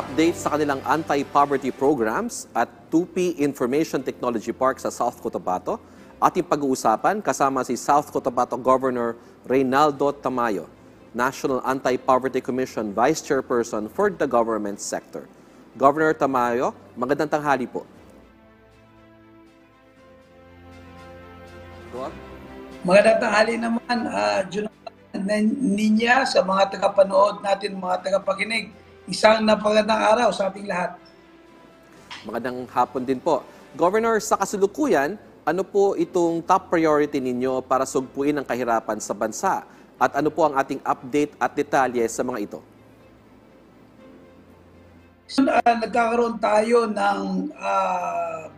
update sa kanilang anti-poverty programs at 2P Information Technology Park sa South Cotabato. Ating pag-uusapan kasama si South Cotabato Governor Reynaldo Tamayo, National Anti-Poverty Commission Vice Chairperson for the Government Sector. Governor Tamayo, magandang tanghali po. Magandang tanghali naman, Jonathan Ninya, sa mga tagapanood natin, mga tagapakinig. Isang napagandang araw sa ating lahat. Magandang hapon din po. Governor, sa kasalukuyan, ano po itong top priority ninyo para sugpuin ang kahirapan sa bansa? At ano po ang ating update at detalye sa mga ito? Nagkakaroon tayo ng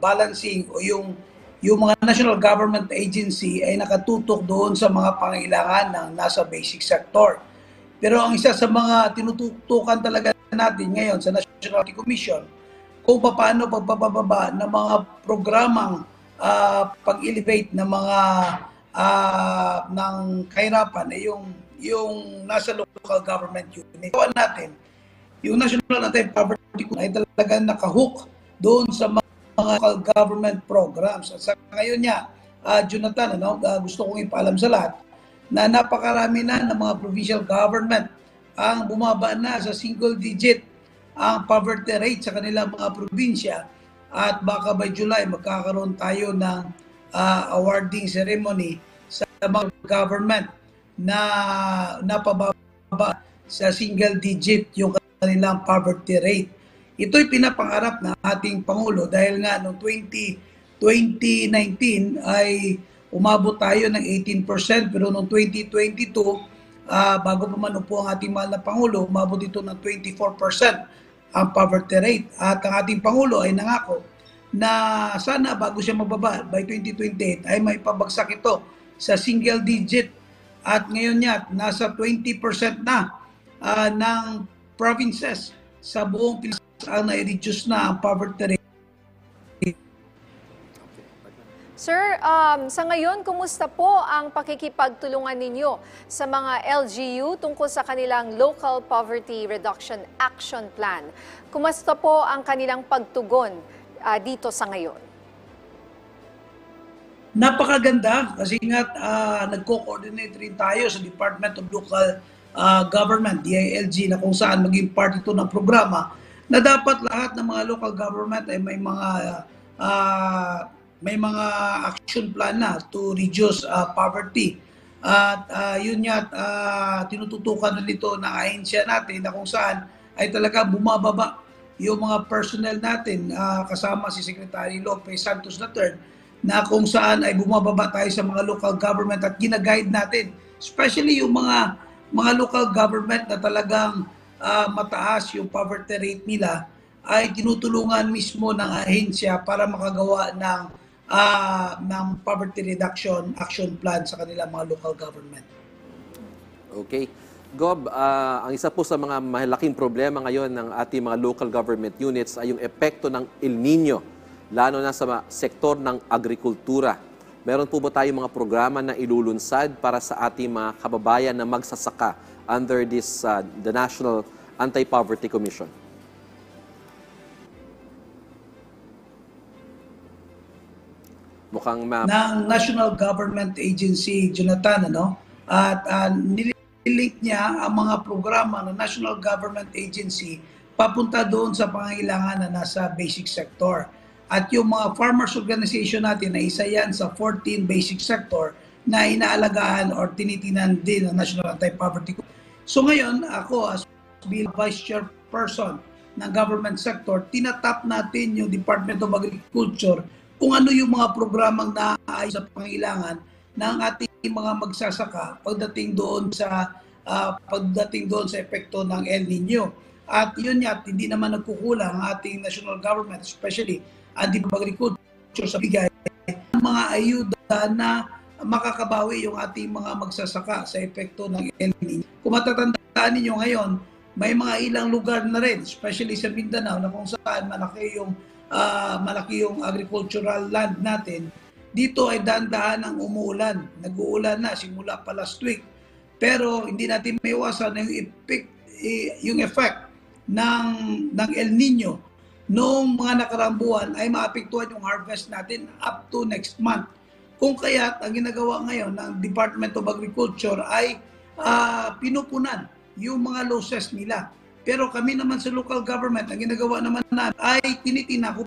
balancing o yung mga national government agency ay nakatutok doon sa mga pangailangan ng nasa basic sector. Pero ang isa sa mga tinututukan talaga natin ngayon sa National Commission, kung paano pagbababa ng mga programang pag-elevate ng mga ng kahirapan ay yung nasa local government unit. Natin, yung National Anti-Poverty ay talaga nakahook doon sa mga local government programs. At sa ngayon niya, Jonathan, gusto kong ipaalam sa lahat na napakarami na ng mga provincial government ang bumaba na sa single digit ang poverty rate sa kanilang mga probinsya. At baka by July magkakaroon tayo ng awarding ceremony sa mga government na napababa sa single digit yung kanilang poverty rate. Ito'y pinapangarap ng ating Pangulo dahil nga noong 2019 ay umabot tayo ng 18%, pero noong 2022, bago pa man upo ang ating mahal na Pangulo, umabot ito ng 24% ang poverty rate. At ang ating Pangulo ay nangako na sana bago siya mababa by 2028 ay may pabagsak ito sa single digit. At ngayon niya, nasa 20% na ng provinces sa buong Pilipinas ang na-reduce na ang poverty rate. Sir, sa ngayon, kumusta po ang pakikipagtulungan ninyo sa mga LGU tungkol sa kanilang Local Poverty Reduction Action Plan? Kumusta po ang kanilang pagtugon dito sa ngayon? Napakaganda kasi nga nagko-coordinate rin tayo sa Department of Local Government, DILG, na kung saan maging part ito ng programa na dapat lahat ng mga local government ay may mga action plan na to reduce poverty. At yun nga, tinututukan na nito ng ahensya natin na kung saan ay talaga bumababa yung mga personnel natin, kasama si Secretary Lopez Santos III, na kung saan ay bumababa tayo sa mga local government at ginaguide natin, especially yung mga local government na talagang mataas yung poverty rate nila, ay tinutulungan mismo ng ahensya para makagawa ng poverty reduction action plan sa kanilang mga local government. Okay. Gob, ang isa po sa mga malaking problema ngayon ng ating mga local government units ay yung epekto ng El Nino, lalo na sa sektor ng agrikultura. Meron po ba tayong mga programa na ilulunsad para sa ating mga kababayan na magsasaka under this the National Anti-Poverty Commission? Mukhang ng National Government Agency, Jonathan, at nilink niya ang mga programa ng National Government Agency papunta doon sa pangangailangan na nasa basic sector. At yung mga farmers organization natin na isa yan sa 14 basic sector na inaalagaan or tinitinan din ng National Anti-Poverty. So ngayon, ako as bilang Vice Chairperson ng government sector, tinatap natin yung Department of Agriculture kung ano yung mga programang naayos sa pangailangan ng ating mga magsasaka pagdating doon sa epekto ng El Nino. At yun nga, hindi naman nagkukulang ang ating national government, especially ang Department of Agriculture, sa bigay ng mga ayuda na makakabawi yung ating mga magsasaka sa epekto ng El Nino. Kung matatandaan ninyo ngayon, may mga ilang lugar na rin, especially sa Mindanao, na kung saan malaki yung agricultural land natin. Dito ay dahan-dahan ang umuulan. Nag-uulan na simula pa last week. Pero hindi natin maiwasan yung effect ng El Nino noong mga nakaraang buwan ay maapektuhan yung harvest natin up to next month. Kung kaya ang ginagawa ngayon ng Department of Agriculture ay pinupunan yung mga losses nila. Pero kami naman sa local government, ang ginagawa naman namin ay tinitina kung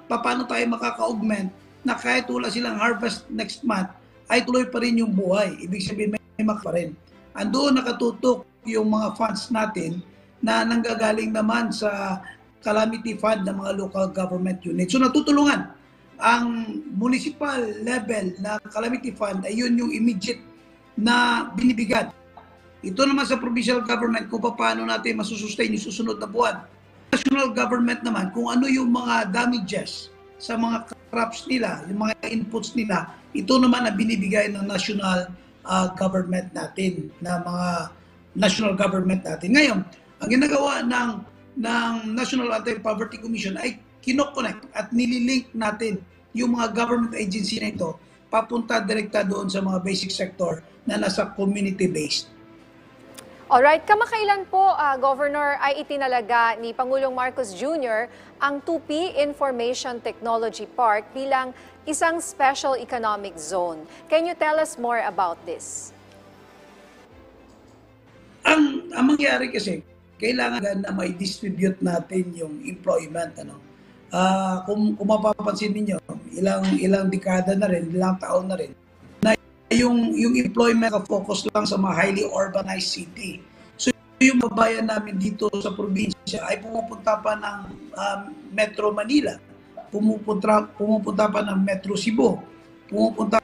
paano tayo makaka-augment na kahit wala silang harvest next month, ay tuloy pa rin yung buhay. Ibig sabihin, may pa rin. Andoon nakatutok yung mga funds natin na nanggagaling naman sa calamity fund ng mga local government units. So natutulungan ang municipal level na calamity fund ay yun yung immediate na binibigyan. Ito naman sa provincial government kung paano natin masusustain yung susunod na buwan. National government naman kung ano yung mga damages sa mga crops nila, yung mga inputs nila, ito naman na binibigay ng national government natin, na mga national government natin. Ngayon, ang ginagawa ng National Anti-Poverty Commission ay kinoconnect at nililink natin yung mga government agency na ito papunta direkta doon sa mga basic sector na nasa community-based. Alright, kamakailan po, Governor, ay itinalaga ni Pangulong Marcos Jr. ang 2P Information Technology Park bilang isang special economic zone. Can you tell us more about this? Ang mangyari kasi, kailangan na may distribute natin yung employment. Kung mapapansin niyo, ilang dekada na rin, ilang taon na rin, na yung employment focus lang sa mga highly urbanized city. So yung babayan namin dito sa probinsya ay pumupunta pa ng Metro Manila, pumupunta pa ng Metro Cebu, pumupunta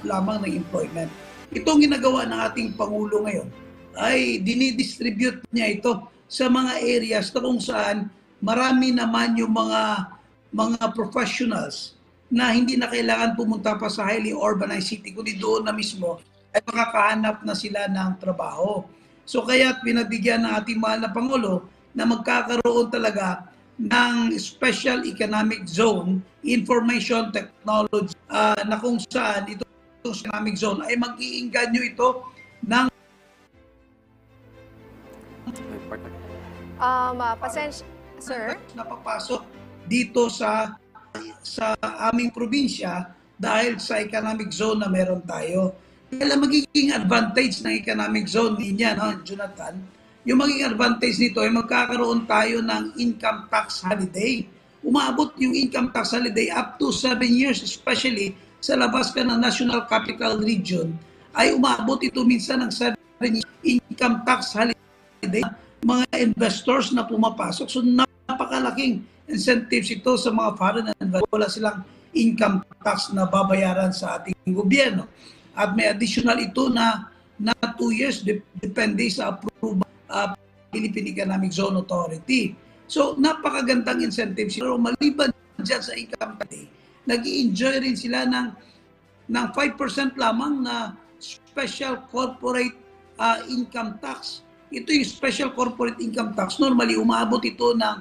lamang ng employment. Itong ginagawa ng ating Pangulo ngayon ay dinidistribute niya ito sa mga areas na kung saan marami naman yung mga professionals na hindi na kailangan pumunta pa sa highly urbanized city, kundi doon na mismo ay makakahanap na sila ng trabaho. So kaya pinabigyan ng ating mahal na Pangulo na magkakaroon talaga ng Special Economic Zone, Information Technology, na kung saan itong economic zone ay mag-iinganyo ito ng Pasensya, sir? napapasok dito sa aming probinsya dahil sa economic zone na meron tayo. Kaya magiging advantage ng economic zone niya, no, Jonathan, yung magiging advantage nito ay magkakaroon tayo ng income tax holiday. Umabot yung income tax holiday up to 7 years, especially sa labas ka ng National Capital Region, ay umabot ito minsan ng 7 years income tax holiday. Mga investors na pumapasok, so napakalaking incentives ito sa mga foreign investors. Wala silang income tax na babayaran sa ating gobyerno. At may additional ito na 2 years, depende sa approval Philippine Economic Zone Authority. So napakagandang incentives. Pero maliban dyan sa income tax, nag-i-enjoy rin sila ng 5% lamang na special corporate income tax. Ito yung special corporate income tax. Normally, umabot ito ng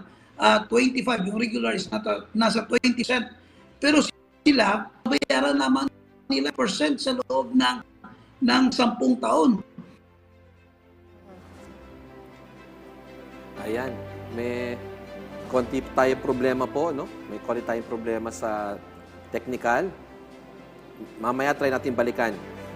25. Yung regular is nasa 20%. Pero sila, bayaran naman nila percent sa loob ng 10 taon. Ayan, may konti tayong problema po, no? May konti tayong problema sa technical. Mamaya try natin balikan.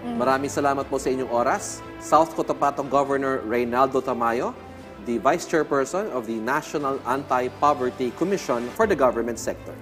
Maraming salamat po sa inyong oras. South Cotabato Governor Reynaldo Tamayo, the Vice Chairperson of the National Anti-Poverty Commission for the Government Sector.